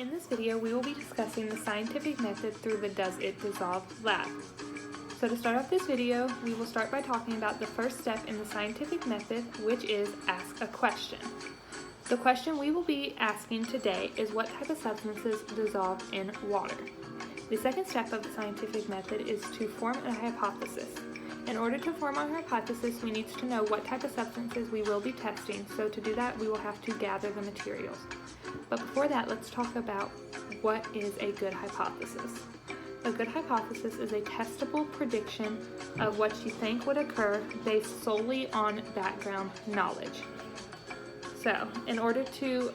In this video, we will be discussing the scientific method through the Does It Dissolve lab. So to start off this video, we will start by talking about the first step in the scientific method, which is ask a question. The question we will be asking today is what type of substances dissolve in water. The second step of the scientific method is to form a hypothesis. In order to form our hypothesis, we need to know what type of substances we will be testing, so to do that we will have to gather the materials. But before that, let's talk about what is a good hypothesis. A good hypothesis is a testable prediction of what you think would occur based solely on background knowledge. So, in order to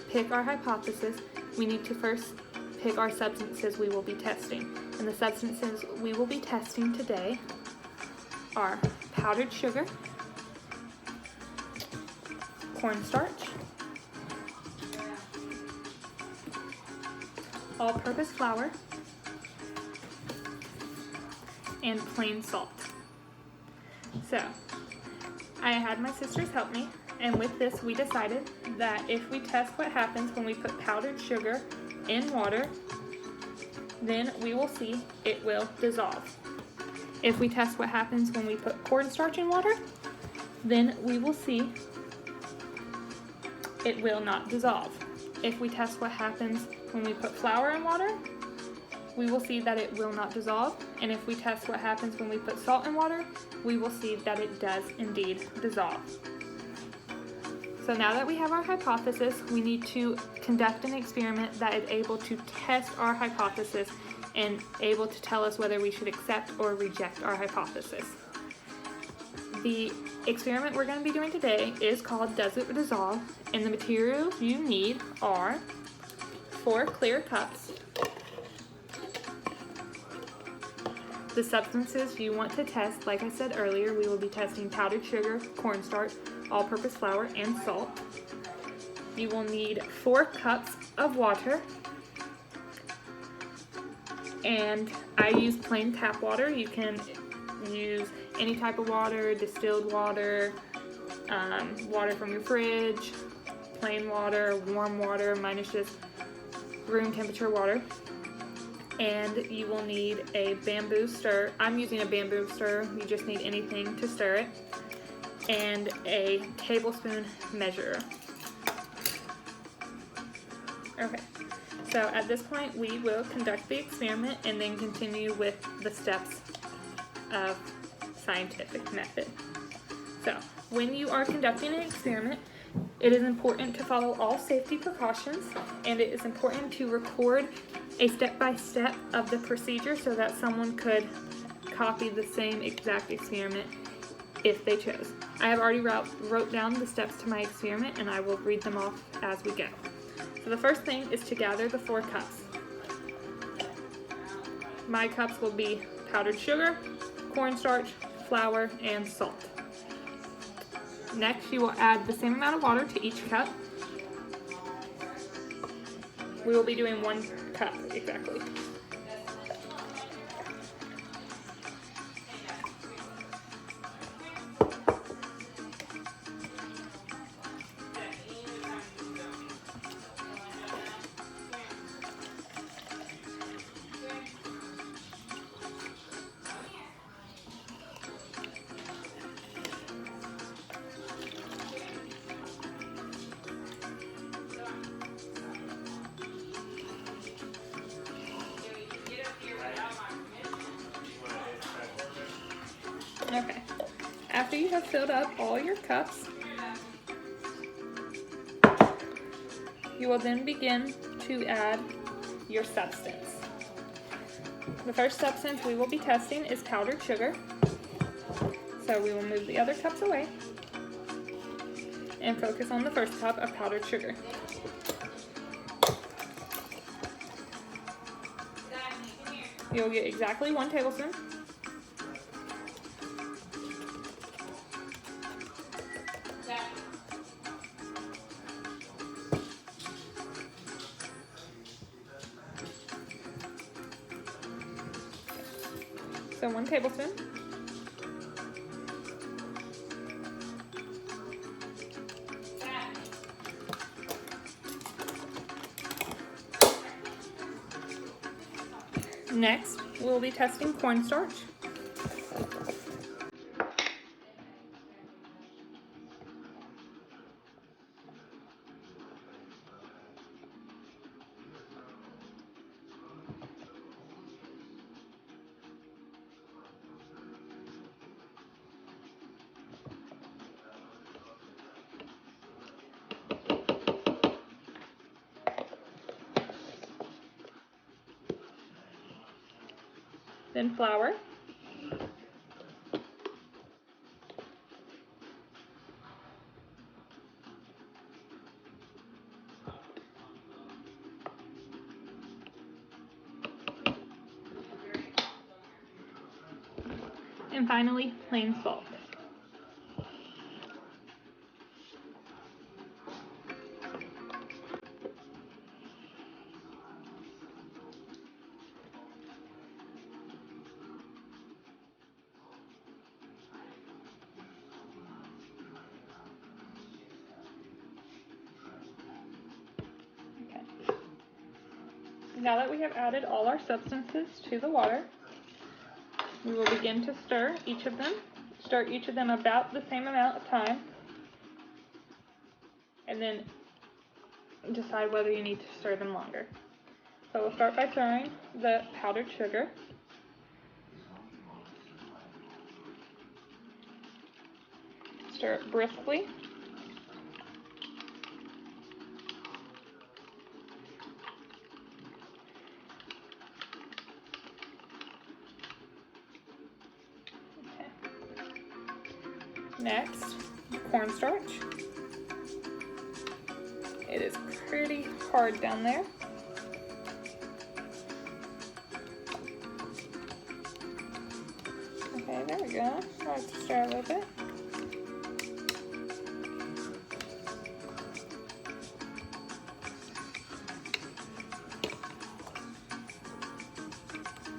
pick our hypothesis, we need to first pick our substances we will be testing. And the substances we will be testing today are powdered sugar, cornstarch, all-purpose flour, and plain salt. So, I had my sisters help me, and with this we decided that if we test what happens when we put powdered sugar in water, then we will see it will dissolve. If we test what happens when we put cornstarch in water, then we will see it will not dissolve. If we test what happens when we put flour in water, we will see that it will not dissolve. And if we test what happens when we put salt in water, we will see that it does indeed dissolve. So now that we have our hypothesis, we need to conduct an experiment that is able to test our hypothesis and able to tell us whether we should accept or reject our hypothesis. The experiment we're going to be doing today is called Does It Dissolve? And the materials you need are 4 clear cups, the substances you want to test. Like I said earlier, we will be testing powdered sugar, cornstarch, all-purpose flour, and salt. You will need 4 cups of water, and I use plain tap water. You can use any type of water, distilled water, water from your fridge, plain water, warm water. Mine is just room temperature water. And you will need a bamboo stir. I'm using a bamboo stir. You just need anything to stir it. And a tablespoon measurer. Okay, so at this point we will conduct the experiment and then continue with the steps of scientific method. So, when you are conducting an experiment, it is important to follow all safety precautions, and it is important to record a step-by-step of the procedure so that someone could copy the same exact experiment if they chose. I have already wrote down the steps to my experiment, and I will read them off as we go. So the first thing is to gather the 4 cups. My cups will be powdered sugar, cornstarch, flour, and salt. Next, you will add the same amount of water to each cup. We will be doing 1 cup exactly. Okay, after you have filled up all your cups, you will then begin to add your substance. The first substance we will be testing is powdered sugar. So we will move the other cups away and focus on the first cup of powdered sugar. You'll get exactly 1 tablespoon. So 1 tablespoon. Next, we'll be testing cornstarch. Then flour. And finally, plain salt. Now that we have added all our substances to the water, we will begin to stir each of them. Stir each of them about the same amount of time, and then decide whether you need to stir them longer. So we'll start by stirring the powdered sugar. Stir it briskly. Next, cornstarch. It is pretty hard down there. Okay, there we go. I like to stir a little bit.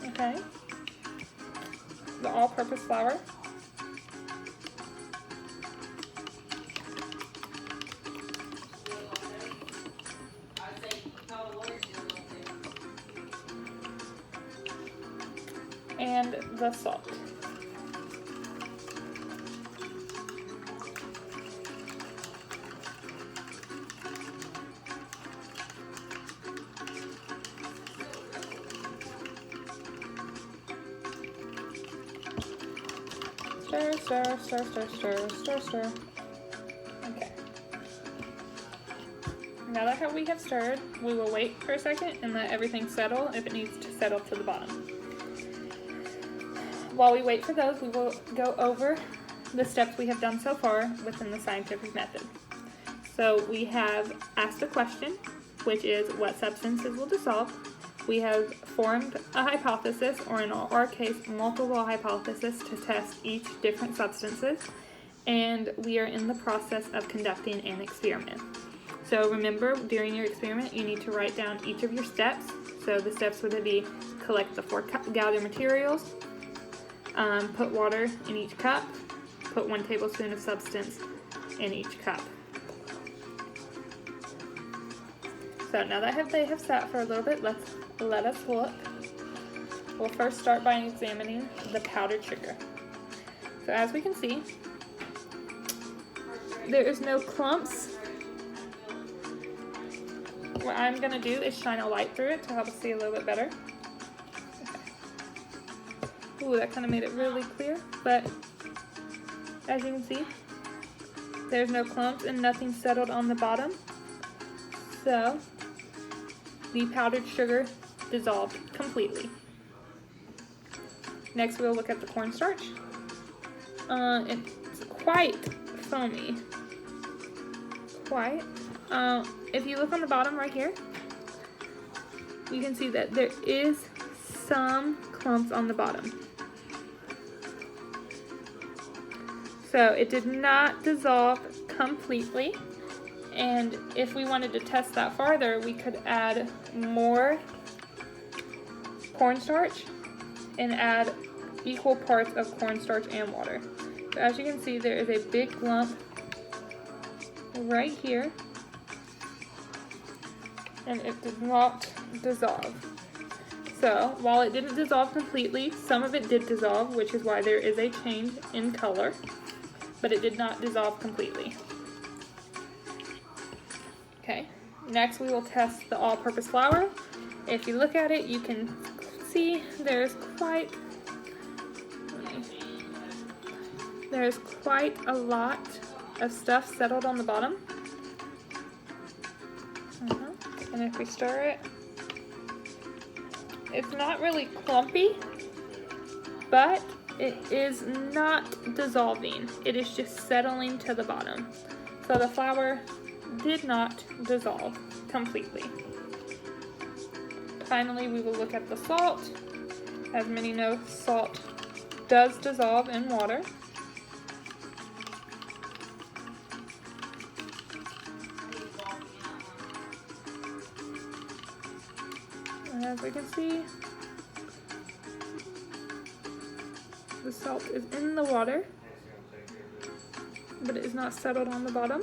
Okay. The all-purpose flour. And the salt. Stir, stir, stir, stir, stir, stir, stir. Okay. Now that we have stirred, we will wait for a second and let everything settle if it needs to settle to the bottom. While we wait for those, we will go over the steps we have done so far within the scientific method. So we have asked a question, which is what substances will dissolve. We have formed a hypothesis, or in our case, multiple hypotheses to test each different substances. And we are in the process of conducting an experiment. So remember, during your experiment, you need to write down each of your steps. So the steps would be collect the gather materials, put water in each cup, put 1 tablespoon of substance in each cup. So now that they have sat for a little bit, let us look. We'll first start by examining the powdered sugar. So as we can see, there is no clumps. What I'm going to do is shine a light through it to help us see a little bit better. Ooh, that kind of made it really clear, but as you can see, there's no clumps and nothing settled on the bottom. So the powdered sugar dissolved completely. Next, we'll look at the cornstarch. It's quite foamy. Quite. If you look on the bottom right here, you can see that there is some clumps on the bottom. So it did not dissolve completely, and if we wanted to test that farther, we could add more cornstarch and add equal parts of cornstarch and water. So as you can see, there is a big lump right here, and it did not dissolve. So while it didn't dissolve completely, some of it did dissolve, which is why there is a change in color, but it did not dissolve completely. Okay, next we will test the all-purpose flour. If you look at it, you can see there's quite a lot of stuff settled on the bottom. And if we stir it, it's not really clumpy, but it is not dissolving. It is just settling to the bottom. So the flour did not dissolve completely. Finally, we will look at the salt. As many know, salt does dissolve in water. And as we can see, the salt is in the water, but it is not settled on the bottom.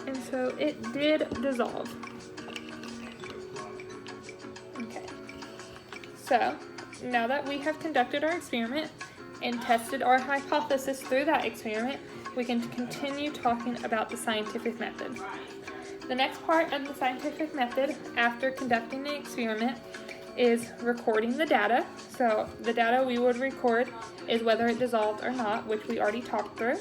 And so it did dissolve. Okay. So now that we have conducted our experiment and tested our hypothesis through that experiment, we can continue talking about the scientific method. The next part of the scientific method after conducting the experiment is recording the data. So the data we would record is whether it dissolved or not, which we already talked through.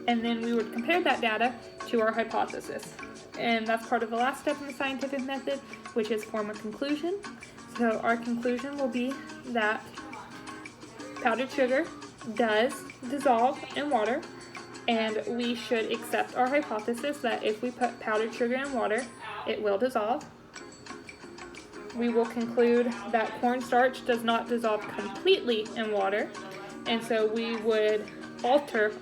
And then we would compare that data to our hypothesis. And that's part of the last step in the scientific method, which is form a conclusion. So our conclusion will be that powdered sugar does dissolve in water, and we should accept our hypothesis that if we put powdered sugar in water, it will dissolve. We will conclude that cornstarch does not dissolve completely in water, and so we would alter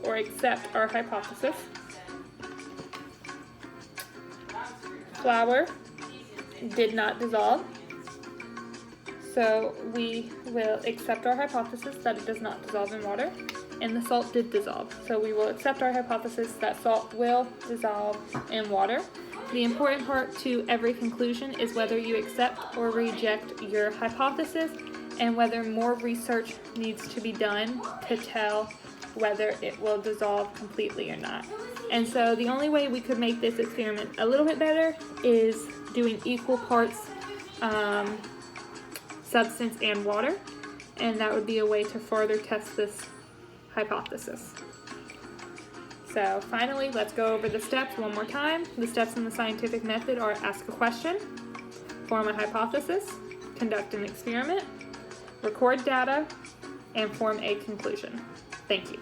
or accept our hypothesis. Flour did not dissolve, so we will accept our hypothesis that it does not dissolve in water. And the salt did dissolve, so we will accept our hypothesis that salt will dissolve in water. The important part to every conclusion is whether you accept or reject your hypothesis and whether more research needs to be done to tell whether it will dissolve completely or not. And so the only way we could make this experiment a little bit better is doing equal parts substance and water, and that would be a way to further test this hypothesis. So finally, let's go over the steps one more time. The steps in the scientific method are ask a question, form a hypothesis, conduct an experiment, record data, and form a conclusion. Thank you.